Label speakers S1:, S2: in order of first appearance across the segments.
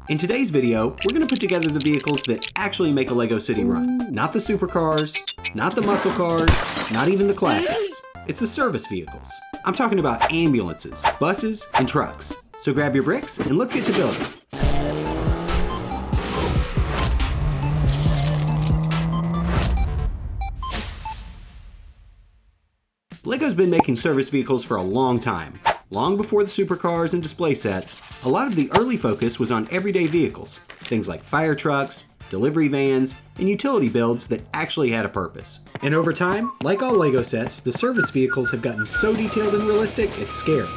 S1: In today's video, we're going to put together the vehicles that actually make a LEGO city run. Not the supercars, not the muscle cars, not even the classics. It's the service vehicles. I'm talking about ambulances, buses, and trucks. So grab your bricks and let's get to building. LEGO's been making service vehicles for a long time. Long before the supercars and display sets, a lot of the early focus was on everyday vehicles, things like fire trucks, delivery vans, and utility builds that actually had a purpose. And over time, like all LEGO sets, the service vehicles have gotten so detailed and realistic, it's scary.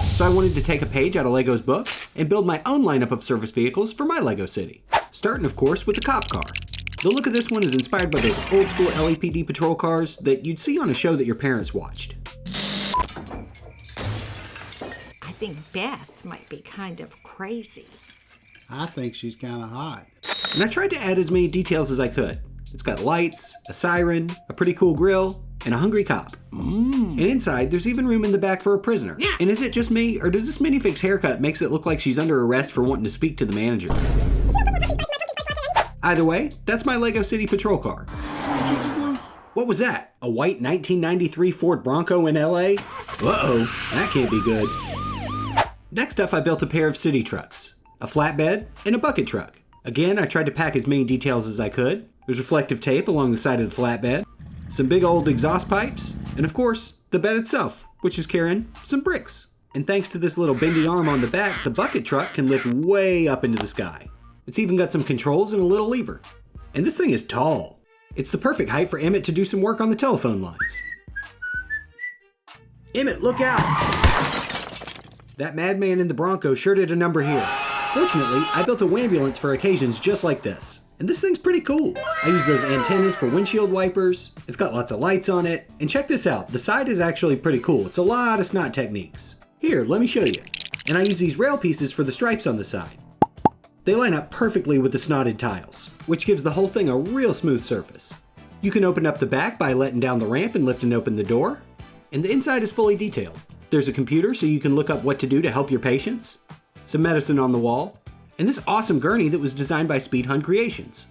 S1: So I wanted to take a page out of LEGO's book and build my own lineup of service vehicles for my LEGO city. Starting, of course, with the cop car. The look of this one is inspired by those old school LAPD patrol cars that you'd see on a show that your parents watched.
S2: I think Beth might be kind of crazy.
S3: I think she's kind of hot.
S1: And I tried to add as many details as I could. It's got lights, a siren, a pretty cool grill, and a hungry cop. And inside, there's even room in the back for a prisoner. Yeah. And is it just me, or does this minifig's haircut makes it look like she's under arrest for wanting to speak to the manager? Either way, that's my LEGO City Patrol car. What was that? A white 1993 Ford Bronco in LA? Uh-oh, that can't be good. Next up, I built a pair of city trucks, a flatbed, and a bucket truck. Again, I tried to pack as many details as I could. There's reflective tape along the side of the flatbed, some big old exhaust pipes, and of course, the bed itself, which is carrying some bricks. And thanks to this little bendy arm on the back, the bucket truck can lift way up into the sky. It's even got some controls and a little lever. And this thing is tall. It's the perfect height for Emmett to do some work on the telephone lines. Emmett, look out! That madman in the Bronco sure did a number here. Fortunately, I built a wambulance for occasions just like this. And this thing's pretty cool. I use those antennas for windshield wipers. It's got lots of lights on it. And check this out, the side is actually pretty cool. It's a lot of SNOT techniques. Here, let me show you. And I use these rail pieces for the stripes on the side. They line up perfectly with the snotted tiles, which gives the whole thing a real smooth surface. You can open up the back by letting down the ramp and lifting open the door. And the inside is fully detailed. There's a computer so you can look up what to do to help your patients, some medicine on the wall, and this awesome gurney that was designed by Speed Hunt Creations.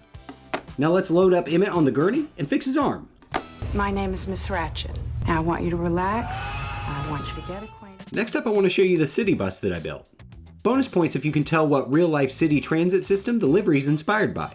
S1: Now let's load up Emmett on the gurney and fix his arm.
S4: My name is Miss Ratchet. I want you to relax. I want you to get acquainted.
S1: Next up, I want to show you the city bus that I built. Bonus points if you can tell what real-life city transit system the livery is inspired by.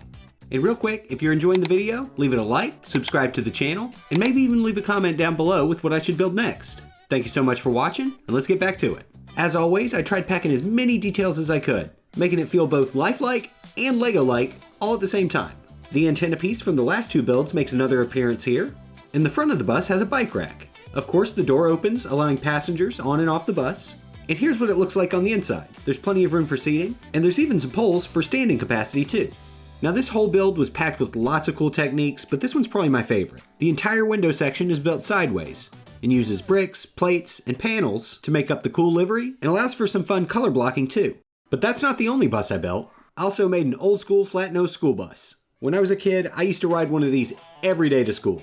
S1: And real quick, if you're enjoying the video, leave it a like, subscribe to the channel, and maybe even leave a comment down below with what I should build next. Thank you so much for watching, and let's get back to it. As always, I tried packing as many details as I could, making it feel both lifelike and LEGO-like all at the same time. The antenna piece from the last two builds makes another appearance here, and the front of the bus has a bike rack. Of course, the door opens, allowing passengers on and off the bus. And here's what it looks like on the inside. There's plenty of room for seating, and there's even some poles for standing capacity too. Now this whole build was packed with lots of cool techniques, but this one's probably my favorite. The entire window section is built sideways, and uses bricks, plates, and panels to make up the cool livery, and allows for some fun color blocking too. But that's not the only bus I built. I also made an old school flat-nose school bus. When I was a kid, I used to ride one of these every day to school.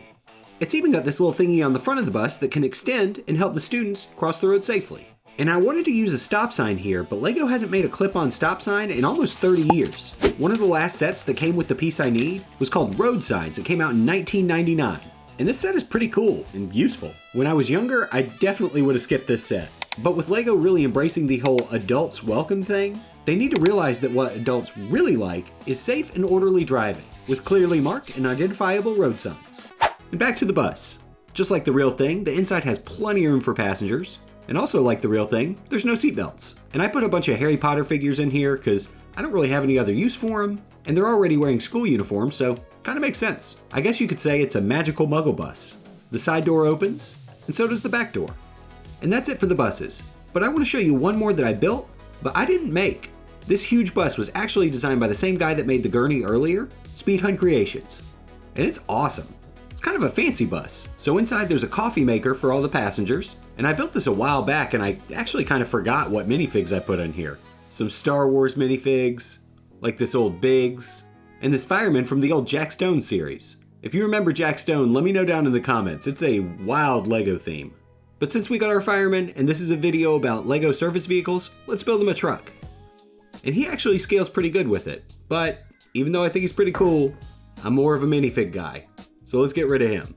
S1: It's even got this little thingy on the front of the bus that can extend and help the students cross the road safely. And I wanted to use a stop sign here, but LEGO hasn't made a clip-on stop sign in almost 30 years. One of the last sets that came with the piece I need was called Road Signs. It came out in 1999. And this set is pretty cool and useful. When I was younger, I definitely would have skipped this set. But with LEGO really embracing the whole adults welcome thing, they need to realize that what adults really like is safe and orderly driving, with clearly marked and identifiable road signs. And back to the bus. Just like the real thing, the inside has plenty of room for passengers. And also like the real thing, there's no seatbelts. And I put a bunch of Harry Potter figures in here because I don't really have any other use for them. And they're already wearing school uniforms, so kind of makes sense. I guess you could say it's a magical muggle bus. The side door opens, and so does the back door. And that's it for the buses. But I want to show you one more that I built, but I didn't make. This huge bus was actually designed by the same guy that made the gurney earlier, Speed Hunt Creations. And it's awesome. It's kind of a fancy bus. So inside there's a coffee maker for all the passengers, and I built this a while back and I actually kind of forgot what minifigs I put in here. Some Star Wars minifigs, like this old Biggs, and this fireman from the old Jack Stone series. If you remember Jack Stone, let me know down in the comments. It's a wild LEGO theme. But since we got our fireman and this is a video about LEGO service vehicles, let's build him a truck. and he actually scales pretty good with it. But even though I think he's pretty cool, I'm more of a minifig guy. So let's get rid of him.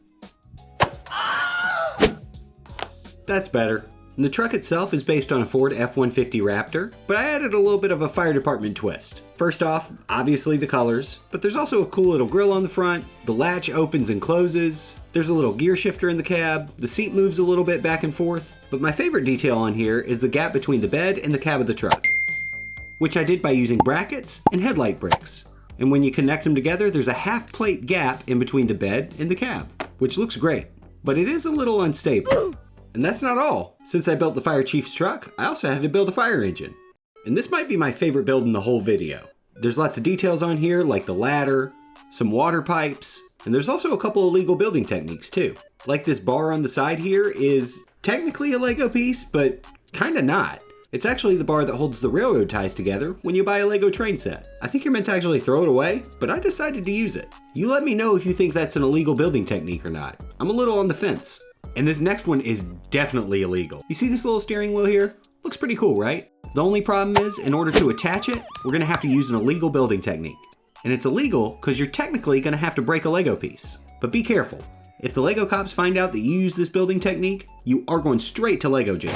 S1: That's better. And the truck itself is based on a Ford F-150 Raptor, but I added a little bit of a fire department twist. First off, obviously the colors, but there's also a cool little grill on the front, the latch opens and closes, there's a little gear shifter in the cab, the seat moves a little bit back and forth, but my favorite detail on here is the gap between the bed and the cab of the truck, which I did by using brackets and headlight bricks. And when you connect them together, there's a half plate gap in between the bed and the cab, which looks great, but it is a little unstable. And that's not all. Since I built the fire chief's truck, I also had to build a fire engine. And this might be my favorite build in the whole video. There's lots of details on here, like the ladder, some water pipes, and there's also a couple of illegal building techniques too. Like this bar on the side here is technically a Lego piece, but kinda not. It's actually the bar that holds the railroad ties together when you buy a Lego train set. I think you're meant to actually throw it away, but I decided to use it. You let me know if you think that's an illegal building technique or not. I'm a little on the fence. And this next one is definitely illegal. You see this little steering wheel here? Looks pretty cool, right? The only problem is, in order to attach it, we're gonna have to use an illegal building technique. And it's illegal because you're technically gonna have to break a Lego piece. But be careful. If the Lego cops find out that you use this building technique, you are going straight to Lego jail.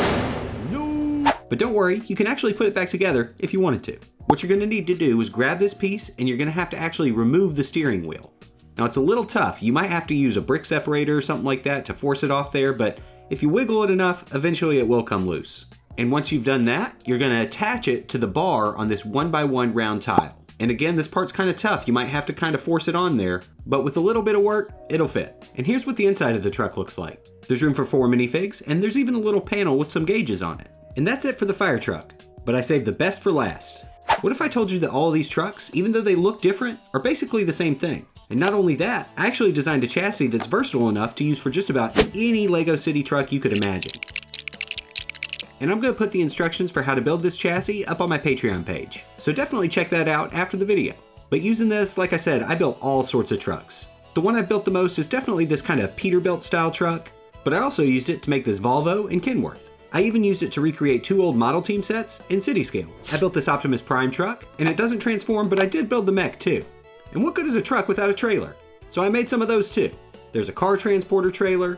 S1: No! But don't worry, you can actually put it back together if you wanted to. What you're gonna need to do is grab this piece and you're gonna have to actually remove the steering wheel. Now it's a little tough. You might have to use a brick separator or something like that to force it off there, but if you wiggle it enough, eventually it will come loose. And once you've done that, you're gonna attach it to the bar on this 1x1 round tile. And again, this part's kind of tough. You might have to kind of force it on there, but with a little bit of work, it'll fit. And here's what the inside of the truck looks like. There's room for 4 minifigs, and there's even a little panel with some gauges on it. And that's it for the fire truck. But I saved the best for last. What if I told you that all of these trucks, even though they look different, are basically the same thing? And not only that, I actually designed a chassis that's versatile enough to use for just about any Lego City truck you could imagine. And I'm going to put the instructions for how to build this chassis up on my Patreon page, so definitely check that out after the video. But using this, like I said, I built all sorts of trucks. The one I built the most is definitely this kind of Peterbilt style truck, but I also used it to make this Volvo and Kenworth. I even used it to recreate 2 old model team sets in city scale. I built this Optimus Prime truck, and it doesn't transform, but I did build the mech too. And what good is a truck without a trailer? So I made some of those too. There's a car transporter trailer,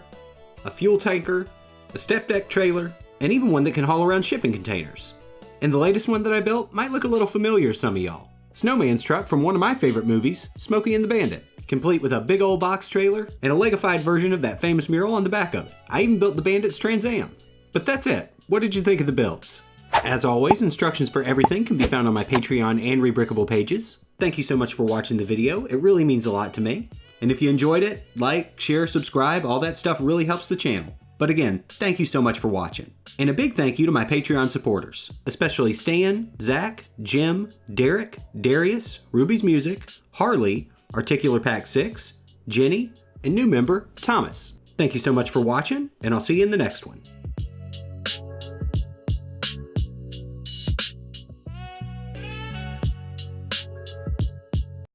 S1: a fuel tanker, a step deck trailer, and even one that can haul around shipping containers. And the latest one that I built might look a little familiar to some of y'all. Snowman's truck from one of my favorite movies, Smokey and the Bandit, complete with a big old box trailer and a Legofied version of that famous mural on the back of it. I even built the Bandit's Trans Am. But that's it. What did you think of the builds? As always, instructions for everything can be found on my Patreon and Rebrickable pages. Thank you so much for watching the video. It really means a lot to me. And if you enjoyed it, like, share, subscribe, all that stuff really helps the channel. But again, thank you so much for watching. And a big thank you to my Patreon supporters, especially Stan, Zach, Jim, Derek, Darius, Ruby's Music, Harley, Articular Pack 6, Jenny, and new member, Thomas. Thank you so much for watching, and I'll see you in the next one.